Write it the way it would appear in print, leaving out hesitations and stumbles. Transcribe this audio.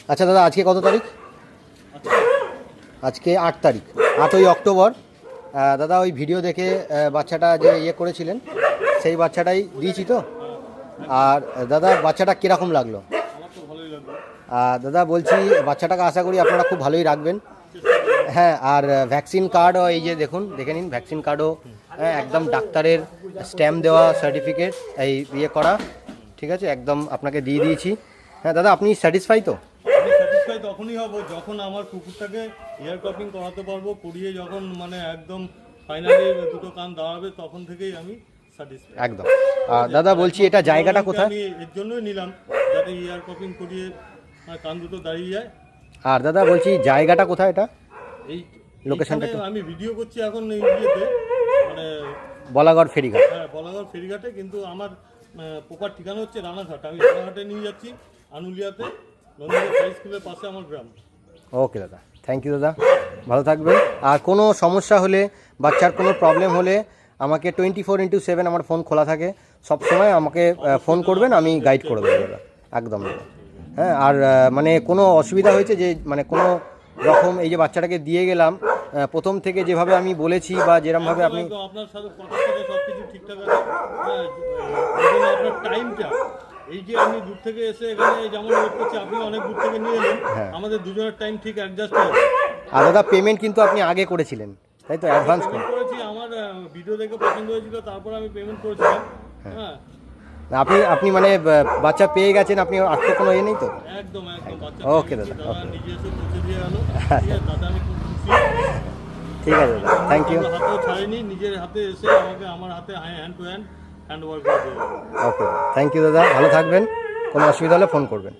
আচ্ছা দাদা, আজকে কত তারিখ? আজকে 8 তারিখ, 8ই অক্টোবর। দাদা ওই ভিডিও দেখে বাচ্চাটা যে করেছিলেন সেই বাচ্চাটাই দিয়েছি তো। আর দাদা বাচ্চাটা কীরকম লাগলো? দাদা বলছি বাচ্চাটাকে আশা করি আপনারা খুব ভালোই রাখবেন। হ্যাঁ, আর ভ্যাকসিন কার্ডও এই যে দেখে নিন, ভ্যাকসিন কার্ডও একদম ডাক্তারের স্ট্যাম্প দেওয়া সার্টিফিকেট এই করা, ঠিক আছে, একদম আপনাকে দিয়ে দিয়েছি। হ্যাঁ দাদা, আপনি স্যাটিসফাই তো? আমি স্যাটিসফাই তখনই হব যখন আমার কুকুরটাকে হেয়ার কাটিং করাতে পারবো, করিয়ে যখন মানে একদম ফাইনালি দুটো কান দাঁড়াবে তখন থেকেই আমি স্যাটিসফাই একদম। দাদা বলছি এটা জায়গাটা কোথায়? আমি এর জন্যই নিলাম যাতে হেয়ার কাটিং করিয়ে কান দুটো দাঁড়িয়ে যায়। আর দাদা বলছি জায়গাটা কোথায় এটা? এই লোকেশনটা আমি ভিডিও করছি এখন এই ইয়েতে, মানে বলাগড় ফেরিঘাট। হ্যাঁ, বলাগড় ফেরিঘাটে, কিন্তু আমার প্রপার ঠিকানা হচ্ছে রানাঘাট। আমি রানাঘাটে নিয়ে যাচ্ছি, আনুলিয়াতে নন্দীপুর হাই স্কুলের পাশে আমার গ্রাম। ওকে দাদা, থ্যাংক ইউ দাদা, ভালো থাকবেন। আর কোনো সমস্যা হলে, বাচ্চার কোনো প্রবলেম হলে আমাকে 24x7 আমার ফোন খোলা থাকে, সব সময় আমাকে ফোন করবেন, আমি গাইড করে দেবো দাদা, একদম দাদা। হ্যাঁ, আর মানে কোনো অসুবিধা হয়েছে যে মানে কোনো রকম এই যে বাচ্চাটাকে দিয়ে গেলাম প্রথম থেকে যেভাবে আমি বলেছি বা যেরকমভাবে আপনি আপনার সাথে কথা সাথে সব কিছু ঠিকঠাক আছে। আপনার টাইমটা, এই যে আমি দূর থেকে এসে এখানে যেমন ওয়েট করছি, আপনি অনেক দূর থেকে নিয়ে এলেন, আমাদের দুজনের টাইম ঠিক অ্যাডজাস্ট হয়েছে। আর দাদা পেমেন্ট কিন্তু আপনি আগে করেছিলেন, তাই তো? অ্যাডভান্স করেছি, আমার ভিডিও দেখে পছন্দ হয়েছিল, তারপর আমি পেমেন্ট করেছিলাম। হ্যাঁ, আপনি মানে বাচ্চা পেয়ে গেছেন, আপনি আর তো কোনো নেই তো? একদম একদম। বাচ্চা ওকে দাদা, নিজে এসে পৌঁছে দিয়ে গেল, ঠিক আছে, তাতে আমি খুব খুশি। ঠিক আছে দাদা, থ্যাংক ইউ। হাতেও ছাড়েনি, নিজের হাতে এসে আমাকে আমার হাতে হ্যান্ড টু হ্যান্ড ওয়ার্ক করে দেবে। ওকে, থ্যাংক ইউ দাদা, ভালো থাকবেন, কোনো অসুবিধা হলে ফোন করবেন।